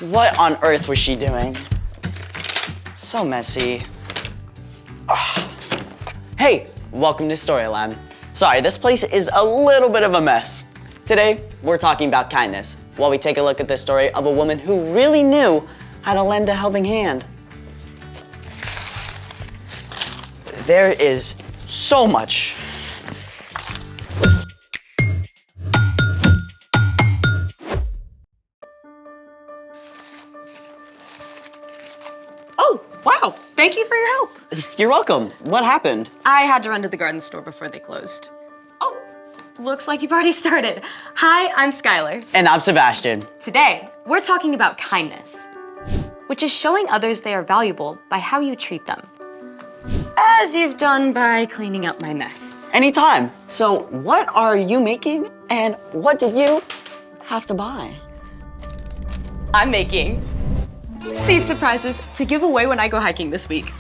What on earth was she doing? So messy. Ugh. Hey, welcome to Storyland. Sorry, this place is a little bit of a mess. Today, we're talking about kindness, while we take a look at the story of a woman who really knew how to lend a helping hand. There is so much. Oh, wow. Thank you for your help. You're welcome. What happened? I had to run to the garden store before they closed. Oh, looks like you've already started. Hi, I'm Skylar. And I'm Sebastian. Today, we're talking about kindness, which is showing others they are valuable by how you treat them. As you've done by cleaning up my mess. Anytime. So what are you making and what did you have to buy? I'm making seed surprises to give away when I go hiking this week.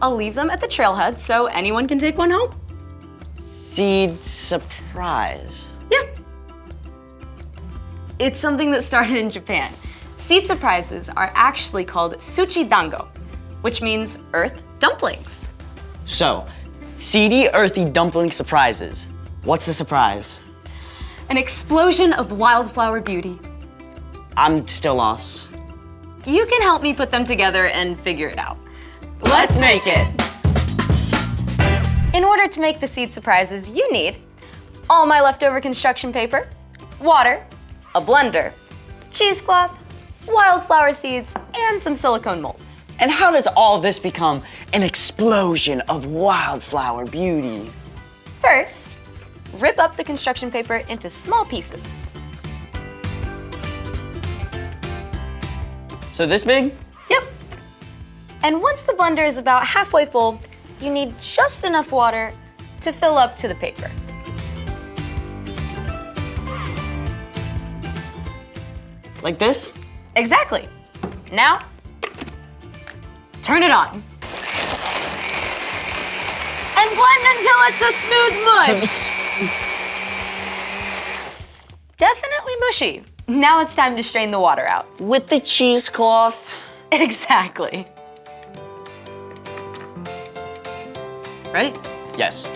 I'll leave them at the trailhead so anyone can take one home. Seed surprise. Yep. It's something that started in Japan. Seed surprises are actually called suchi dango, which means earth dumplings. So, seedy, earthy dumpling surprises. What's the surprise? An explosion of wildflower beauty. I'm still lost. You can help me put them together and figure it out. Let's make it! In order to make the seed surprises, you need all my leftover construction paper, water, a blender, cheesecloth, wildflower seeds, and some silicone molds. And how does all of this become an explosion of wildflower beauty? First, rip up the construction paper into small pieces. So this big? Yep. And once the blender is about halfway full, you need just enough water to fill up to the paper. Like this? Exactly. Now, turn it on. And blend until it's a smooth mush. Definitely mushy. Now it's time to strain the water out. With the cheesecloth? Exactly. Ready? Yes.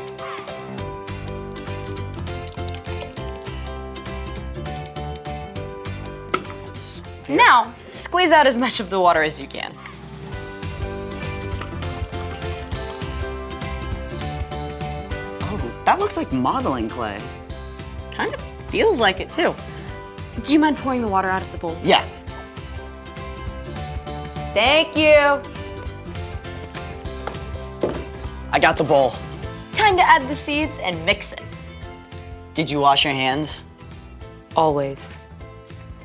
Now, squeeze out as much of the water as you can. Oh, that looks like modeling clay. Kind of feels like it too. Do you mind pouring the water out of the bowl? Yeah. Thank you. I got the bowl. Time to add the seeds and mix it. Did you wash your hands? Always.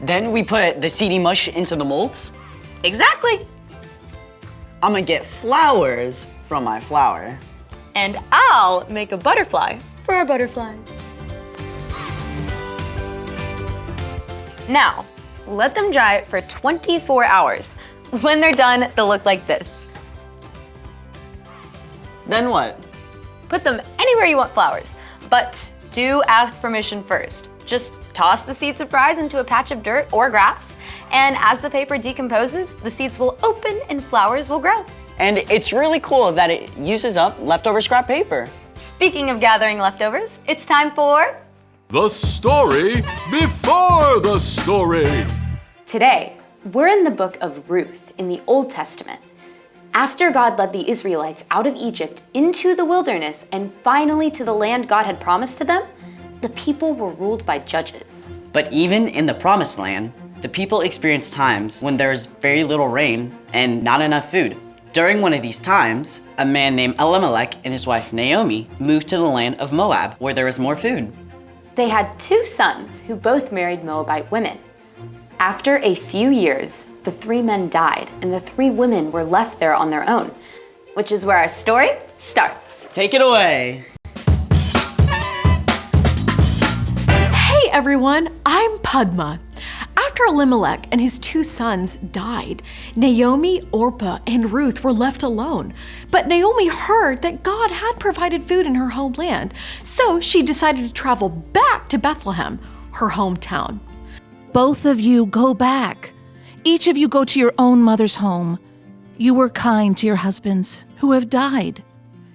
Then we put the seedy mush into the molds. Exactly. I'm gonna get flowers from my flower. And I'll make a butterfly for our butterflies. Now, let them dry for 24 hours. When they're done, they'll look like this. Then what? Put them anywhere you want flowers, but do ask permission first. Just toss the seed surprise into a patch of dirt or grass, and as the paper decomposes, the seeds will open and flowers will grow. And it's really cool that it uses up leftover scrap paper. Speaking of gathering leftovers, it's time for The story before the story. Today, we're in the book of Ruth in the Old Testament. After God led the Israelites out of Egypt into the wilderness and finally to the land God had promised to them, the people were ruled by judges. But even in the promised land, the people experienced times when there's very little rain and not enough food. During one of these times, a man named Elimelech and his wife Naomi moved to the land of Moab, where there was more food. They had 2 sons who both married Moabite women. After a few years, the 3 men died and the 3 women were left there on their own, which is where our story starts. Take it away. Hey everyone, I'm Padma. After Elimelech and his 2 sons died, Naomi, Orpah, and Ruth were left alone. But Naomi heard that God had provided food in her homeland, so she decided to travel back to Bethlehem, her hometown. Both of you go back. Each of you go to your own mother's home. You were kind to your husbands who have died.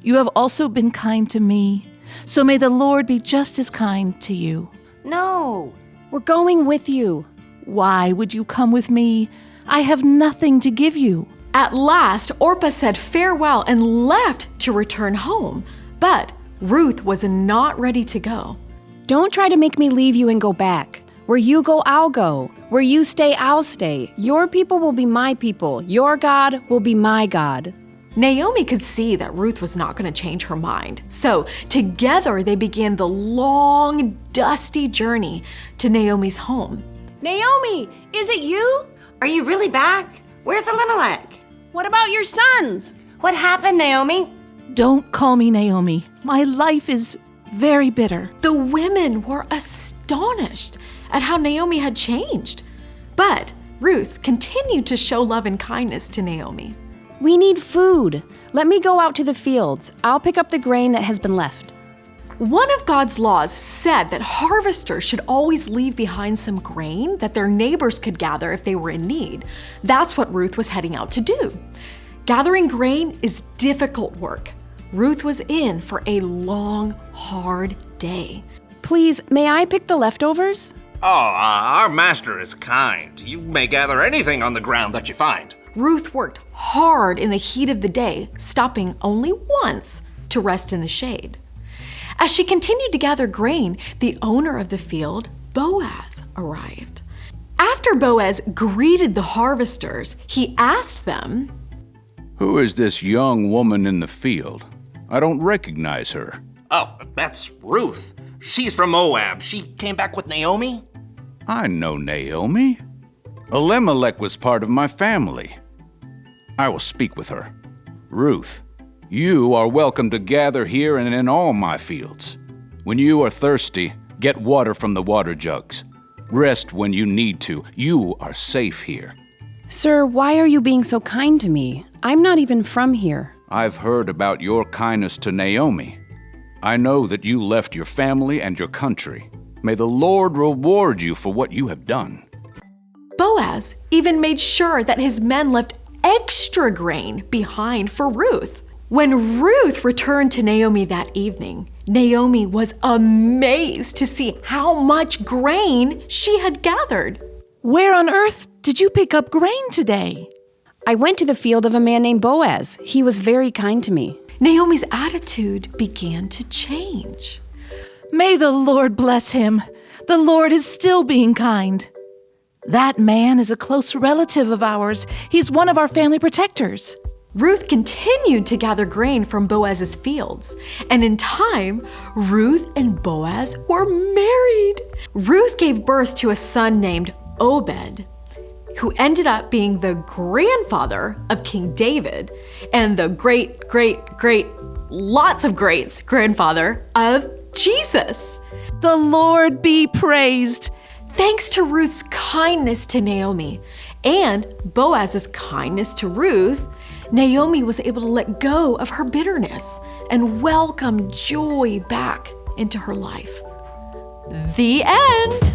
You have also been kind to me. So may the Lord be just as kind to you. No. We're going with you. Why would you come with me? I have nothing to give you. At last, Orpah said farewell and left to return home. But Ruth was not ready to go. Don't try to make me leave you and go back. Where you go, I'll go. Where you stay, I'll stay. Your people will be my people. Your God will be my God. Naomi could see that Ruth was not going to change her mind. So together they began the long, dusty journey to Naomi's home. Naomi, is it you? Are you really back? Where's Elimelech? What about your sons? What happened, Naomi? Don't call me Naomi. My life is very bitter. The women were astonished at how Naomi had changed. But Ruth continued to show love and kindness to Naomi. We need food. Let me go out to the fields. I'll pick up the grain that has been left. One of God's laws said that harvesters should always leave behind some grain that their neighbors could gather if they were in need. That's what Ruth was heading out to do. Gathering grain is difficult work. Ruth was in for a long, hard day. Please, may I pick the leftovers? Oh, our master is kind. You may gather anything on the ground that you find. Ruth worked hard in the heat of the day, stopping only once to rest in the shade. As she continued to gather grain, the owner of the field, Boaz, arrived. After Boaz greeted the harvesters, he asked them, Who is this young woman in the field? I don't recognize her. Oh, that's Ruth. She's from Moab. She came back with Naomi? I know Naomi. Elimelech was part of my family. I will speak with her. Ruth, you are welcome to gather here and in all my fields. When you are thirsty, get water from the water jugs. Rest when you need to. You are safe here. Sir, why are you being so kind to me? I'm not even from here. I've heard about your kindness to Naomi. I know that you left your family and your country. May the Lord reward you for what you have done. Boaz even made sure that his men left extra grain behind for Ruth. When Ruth returned to Naomi that evening, Naomi was amazed to see how much grain she had gathered. Where on earth did you pick up grain today? I went to the field of a man named Boaz. He was very kind to me. Naomi's attitude began to change. May the Lord bless him. The Lord is still being kind. That man is a close relative of ours. He's one of our family protectors. Ruth continued to gather grain from Boaz's fields, and in time, Ruth and Boaz were married. Ruth gave birth to a son named Obed, who ended up being the grandfather of King David and the lots of greats grandfather of Jesus. The Lord be praised. Thanks to Ruth's kindness to Naomi and Boaz's kindness to Ruth, Naomi was able to let go of her bitterness and welcome joy back into her life. The end.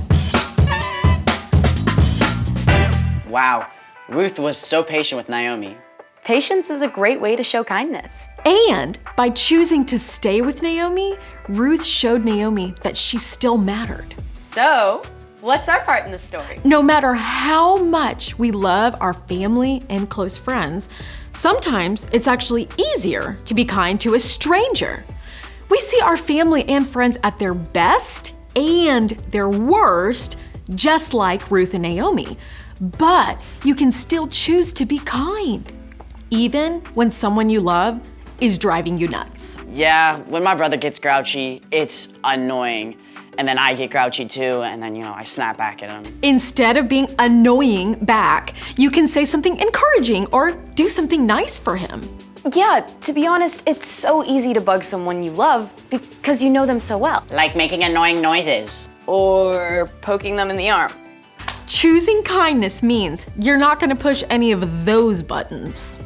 Wow, Ruth was so patient with Naomi. Patience is a great way to show kindness. And by choosing to stay with Naomi, Ruth showed Naomi that she still mattered. So, what's our part in the story? No matter how much we love our family and close friends, sometimes it's actually easier to be kind to a stranger. We see our family and friends at their best and their worst, just like Ruth and Naomi. But you can still choose to be kind, even when someone you love is driving you nuts. Yeah, when my brother gets grouchy, it's annoying. And then I get grouchy too, and then, I snap back at him. Instead of being annoying back, you can say something encouraging or do something nice for him. Yeah, to be honest, it's so easy to bug someone you love because you know them so well. Like making annoying noises. Or poking them in the arm. Choosing kindness means you're not going to push any of those buttons.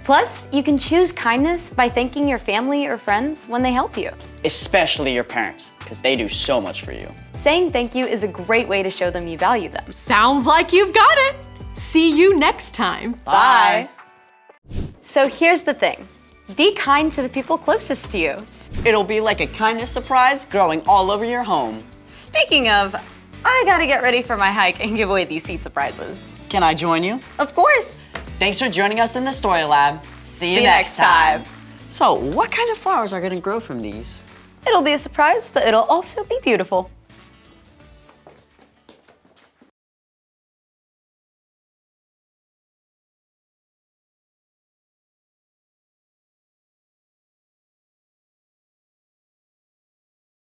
Plus, you can choose kindness by thanking your family or friends when they help you. Especially your parents, because they do so much for you. Saying thank you is a great way to show them you value them. Sounds like you've got it. See you next time. Bye. So here's the thing. Be kind to the people closest to you. It'll be like a kindness surprise growing all over your home. Speaking of, I gotta get ready for my hike and give away these seed surprises. Can I join you? Of course. Thanks for joining us in the Story Lab. See you next time. So, what kind of flowers are gonna grow from these? It'll be a surprise, but it'll also be beautiful.